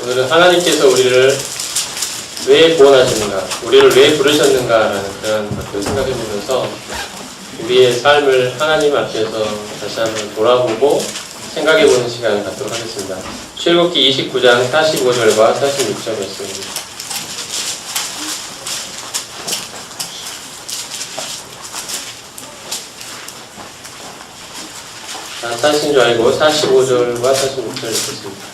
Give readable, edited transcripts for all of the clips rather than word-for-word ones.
오늘은 하나님께서 우리를 왜 구원하시는가, 우리를 왜 부르셨는가라는 그런 것들을 생각해보면서 우리의 삶을 하나님 앞에서 다시 한번 돌아보고 생각해보는 시간을 갖도록 하겠습니다. 출애굽기 29장 45절과 46절 말씀입니다. 다 사신 줄 알고 45절과 46절 읽겠습니다.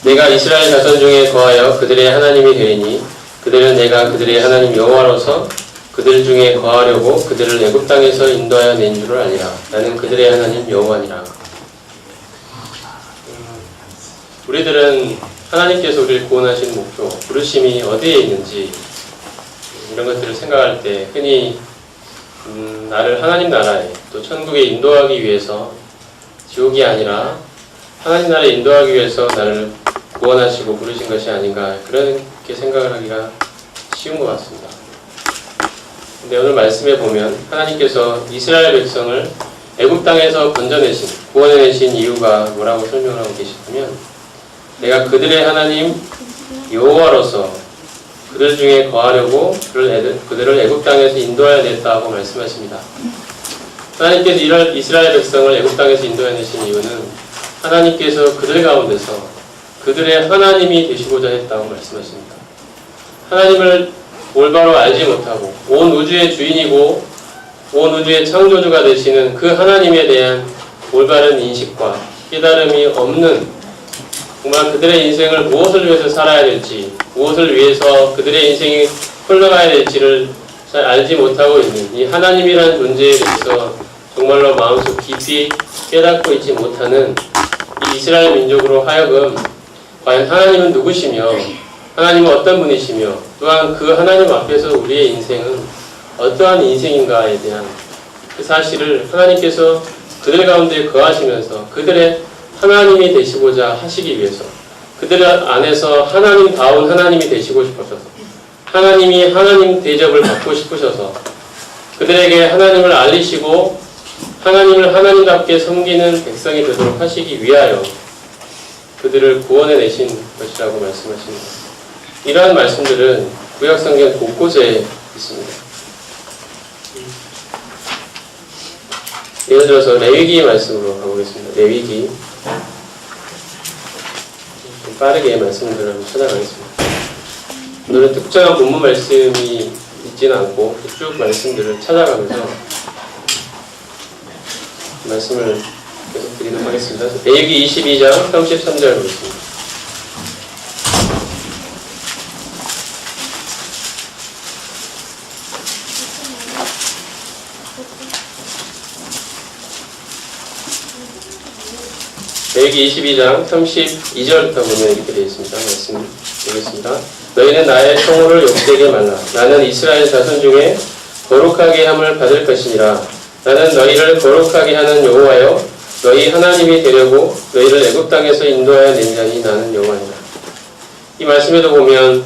내가 이스라엘 자손 중에 거하여 그들의 하나님이 되리니 그들은 내가 그들의 하나님 여호와로서 그들 중에 거하려고 그들을 애굽 땅에서 인도하여 낸 줄을 알리라. 나는 그들의 하나님 여호와니라. 우리들은 하나님께서 우리를 구원하신 목표, 부르심이 어디에 있는지 이런 것들을 생각할 때 흔히 나를 하나님 나라에 또 천국에 인도하기 위해서 지옥이 아니라 하나님 나라에 인도하기 위해서 나를 구원하시고 부르신 것이 아닌가 그렇게 생각을 하기가 쉬운 것 같습니다. 근데 오늘 말씀에 보면 하나님께서 이스라엘 백성을 애굽 땅에서 건져내신, 구원해내신 이유가 뭐라고 설명을 하고 계시냐면 내가 그들의 하나님 여호와로서 그들 중에 거하려고 그들을 애굽 땅에서 인도하여 냈다고 말씀하십니다. 하나님께서 이스라엘 백성을 애굽 땅에서 인도해내신 이유는 하나님께서 그들 가운데서 그들의 하나님이 되시고자 했다고 말씀하십니다. 하나님을 올바로 알지 못하고 온 우주의 주인이고 온 우주의 창조주가 되시는 그 하나님에 대한 올바른 인식과 깨달음이 없는, 정말 그들의 인생을 무엇을 위해서 살아야 될지, 무엇을 위해서 그들의 인생이 흘러가야 될지를 잘 알지 못하고 있는 이 하나님이라는 존재에 대해서 정말로 마음속 깊이 깨닫고 있지 못하는 이 이스라엘 민족으로 하여금 과연 하나님은 누구시며 하나님은 어떤 분이시며 또한 그 하나님 앞에서 우리의 인생은 어떠한 인생인가에 대한 그 사실을 하나님께서 그들 가운데 거하시면서 그들의 하나님이 되시고자 하시기 위해서, 그들 안에서 하나님다운 하나님이 되시고 싶으셔서, 하나님이 하나님 대접을 받고 싶으셔서 그들에게 하나님을 알리시고 하나님을 하나님답게 섬기는 백성이 되도록 하시기 위하여 그들을 구원해내신 것이라고 말씀하십니다. 이러한 말씀들은 구약성경 곳곳에 있습니다. 예를 들어서 레위기의 말씀으로 가보겠습니다. 레위기, 좀 빠르게 말씀들을 한번 찾아가겠습니다. 오늘은 특정한 본문 말씀이 있지는 않고 쭉 말씀들을 찾아가면서 말씀을 계속 드리도록 하겠습니다. 레위기 22장 33절 보겠습니다. 레위기 22장 32절부터 보면 이렇게 되어 있습니다. 말씀 보겠습니다. 너희는 나의 성호를 욕되게 말라. 나는 이스라엘 자손 중에 거룩하게 함을 받을 것이니라. 나는 너희를 거룩하게 하는 여호와여 너희 하나님이 되려고 너희를 애굽 땅에서 인도하여 낸 자니 나는 여호와니라. 이 말씀에도 보면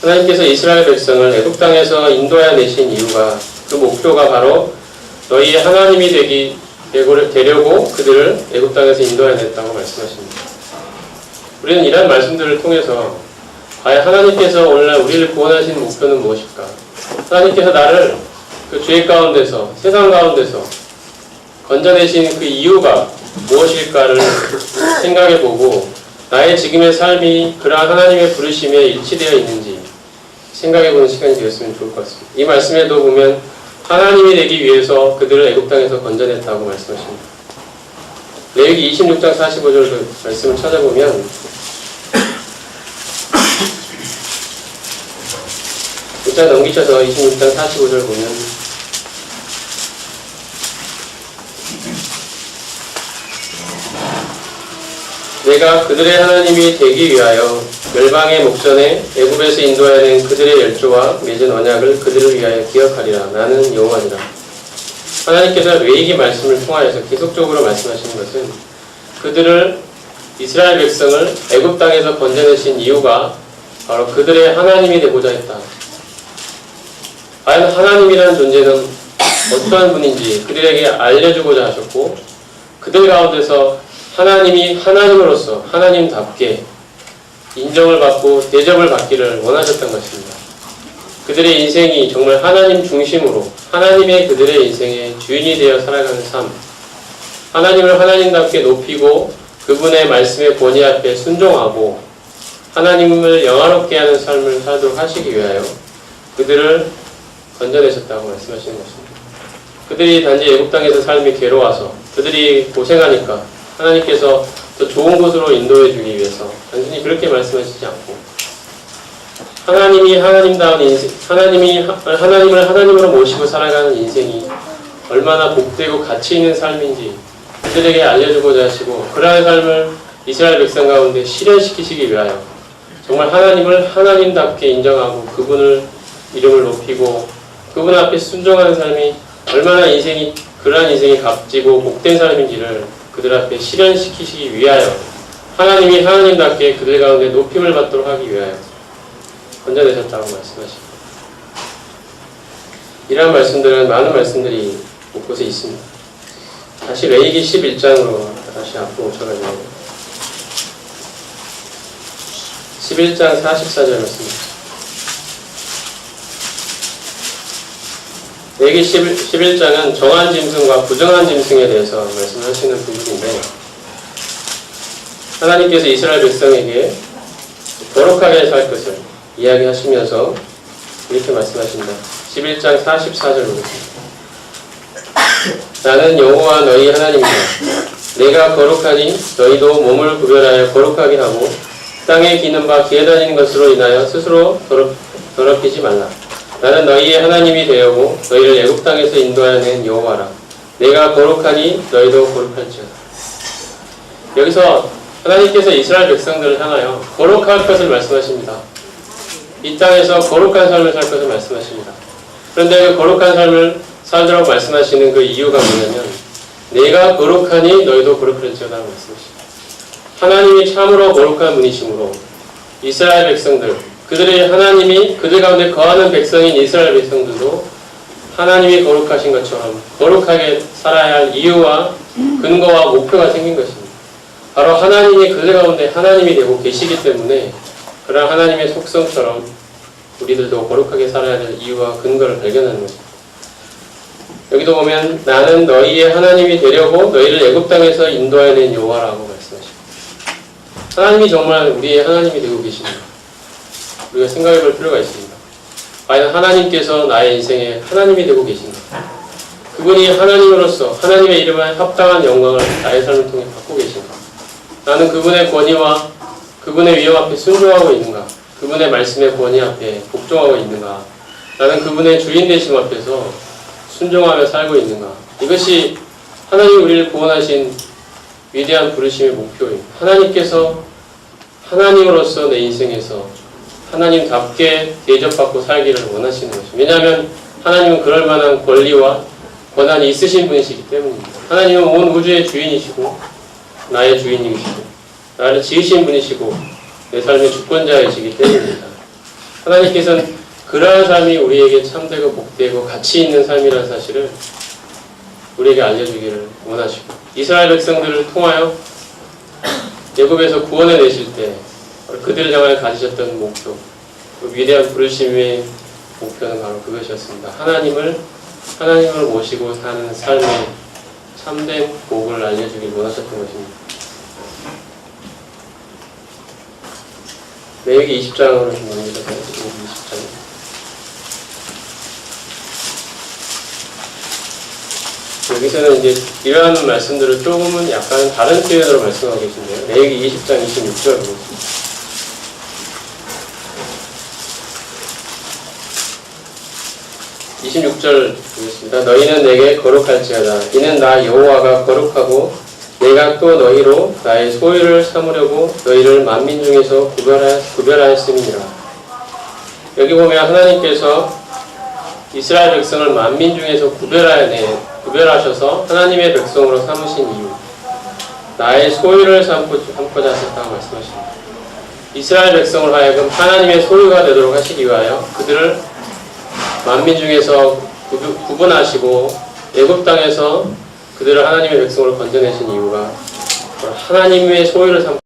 하나님께서 이스라엘 백성을 애굽 땅에서 인도하여 내신 이유가, 그 목표가 바로 너희의 하나님이 되려고 그들을 애굽 땅에서 인도하여 냈다고 말씀하십니다. 우리는 이러한 말씀들을 통해서 과연 하나님께서 오늘날 우리를 구원하신 목표는 무엇일까? 하나님께서 나를 그 죄 가운데서, 세상 가운데서 건져내신 그 이유가 무엇일까를 생각해보고 나의 지금의 삶이 그러한 하나님의 부르심에 일치되어 있는지 생각해보는 시간이 되었으면 좋을 것 같습니다. 이 말씀에도 보면 하나님이 되기 위해서 그들을 애굽 땅에서 건져냈다고 말씀하십니다. 레위기 26장 45절 말씀을 찾아보면 일단 넘기셔서 26장 45절 보면 내가 그들의 하나님이 되기 위하여 멸망의 목전에 애굽에서 인도하여 낸 그들의 열조와 맺은 언약을 그들을 위하여 기억하리라. 나는 여호와니라. 하나님께서 레위기 말씀을 통하여서 계속적으로 말씀하시는 것은 그들을, 이스라엘 백성을 애굽 땅에서 건져내신 이유가 바로 그들의 하나님이 되고자 했다. 과연 하나님이라는 존재는 어떠한 분인지 그들에게 알려주고자 하셨고 그들 가운데서 하나님이 하나님으로서 하나님답게 인정을 받고 대접을 받기를 원하셨던 것입니다. 그들의 인생이 정말 하나님 중심으로 하나님의 그들의 인생의 주인이 되어 살아가는 삶, 하나님을 하나님답게 높이고 그분의 말씀의 권위 앞에 순종하고 하나님을 영화롭게 하는 삶을 살도록 하시기 위하여 그들을 건져내셨다고 말씀하시는 것입니다. 그들이 단지 애굽 땅에서 삶이 괴로워서 그들이 고생하니까 하나님께서 더 좋은 곳으로 인도해 주기 위해서 단순히 그렇게 말씀하시지 않고 하나님이 하나님다운 인생, 하나님을 하나님으로 모시고 살아가는 인생이 얼마나 복되고 가치 있는 삶인지 그들에게 알려주고자 하시고 그러한 삶을 이스라엘 백성 가운데 실현시키시기 위하여 정말 하나님을 하나님답게 인정하고 그분을 이름을 높이고 그분 앞에 순종하는 삶이 얼마나 그러한 인생이 값지고 복된 삶인지를 그들 앞에 실현시키시기 위하여 하나님이 하나님답게 그들 가운데 높임을 받도록 하기 위하여 건져내셨다고 말씀하십니다. 이러한 말씀들은 많은 말씀들이 곳곳에 있습니다. 다시 레위기 11장으로 다시 앞으로 오셔가지고 11장 44절 말씀입니다. 레위기 11장은 정한 짐승과 부정한 짐승에 대해서 말씀하시는 부분인데 하나님께서 이스라엘 백성에게 거룩하게 살 것을 이야기하시면서 이렇게 말씀하십니다. 11장 44절 보겠습니다. 나는 여호와 너희 하나님이다. 내가 거룩하니 너희도 몸을 구별하여 거룩하게 하고 땅에 기는 바 기어다니는 것으로 인하여 스스로 더럽히지 말라. 나는 너희의 하나님이 되어고 너희를 애굽 땅에서 인도하는 여호와라. 내가 거룩하니 너희도 거룩할지어다. 여기서 하나님께서 이스라엘 백성들을 향하여 거룩할 것을 말씀하십니다. 이 땅에서 거룩한 삶을 살 것을 말씀하십니다. 그런데 그 거룩한 삶을 살도록 말씀하시는 그 이유가 뭐냐면 내가 거룩하니 너희도 거룩할지어다 말씀하십니다. 하나님이 참으로 거룩한 분이시므로 이스라엘 백성들 그들의 하나님이 그들 가운데 거하는 백성인 이스라엘 백성들도 하나님이 거룩하신 것처럼 거룩하게 살아야 할 이유와 근거와 목표가 생긴 것입니다. 바로 하나님이 그들 가운데 하나님이 되고 계시기 때문에 그러한 하나님의 속성처럼 우리들도 거룩하게 살아야 될 이유와 근거를 발견하는 것입니다. 여기도 보면 나는 너희의 하나님이 되려고 너희를 애굽 땅에서 인도해낸 여호와라고 말씀하십니다. 하나님이 정말 우리의 하나님이 되고 계십니다. 우리가 생각해 볼 필요가 있습니다. 과연 하나님께서 나의 인생에 하나님이 되고 계신가? 그분이 하나님으로서 하나님의 이름에 합당한 영광을 나의 삶을 통해 받고 계신가? 나는 그분의 권위와 그분의 위엄 앞에 순종하고 있는가? 그분의 말씀의 권위 앞에 복종하고 있는가? 나는 그분의 주인 되심 앞에서 순종하며 살고 있는가? 이것이 하나님 우리를 구원하신 위대한 부르심의 목표입니다. 하나님께서 하나님으로서 내 인생에서 하나님답게 대접받고 살기를 원하시는 것입니다. 왜냐하면 하나님은 그럴 만한 권리와 권한이 있으신 분이시기 때문입니다. 하나님은 온 우주의 주인이시고 나의 주인이시고 나를 지으신 분이시고 내 삶의 주권자이시기 때문입니다. 하나님께서는 그러한 삶이 우리에게 참되고 복되고 가치 있는 삶이라는 사실을 우리에게 알려주기를 원하시고 이스라엘 백성들을 통하여 애굽에서 구원해 내실 때 그들을 향하여 가지셨던 목표, 그 위대한 부르심의 목표는 바로 그것이었습니다. 하나님을 모시고 사는 삶의 참된 복을 알려주길 원하셨던 것입니다. 레위기 20장으로 좀 넘겨서 20장. 여기서는 이제 이러한 말씀들을 조금은 약간 다른 표현으로 말씀하고 계신데요. 레위기 20장 26절 보겠습니다. 보겠습니다. 너희는 내게 거룩할지어다. 이는 나 여호와가 거룩하고 내가 또 너희로 나의 소유를 삼으려고 너희를 만민 중에서 구별하였음이니라. 여기 보면 하나님께서 이스라엘 백성을 만민 중에서 구별하셔서 하나님의 백성으로 삼으신 이유, 나의 소유를 삼고자 하셨다고 말씀하십니다. 이스라엘 백성을 하여금 하나님의 소유가 되도록 하시기 위하여 그들을 만민 중에서 구분하시고 애굽 땅에서 그들을 하나님의 백성으로 건져내신 이유가 하나님의 소유를 삼고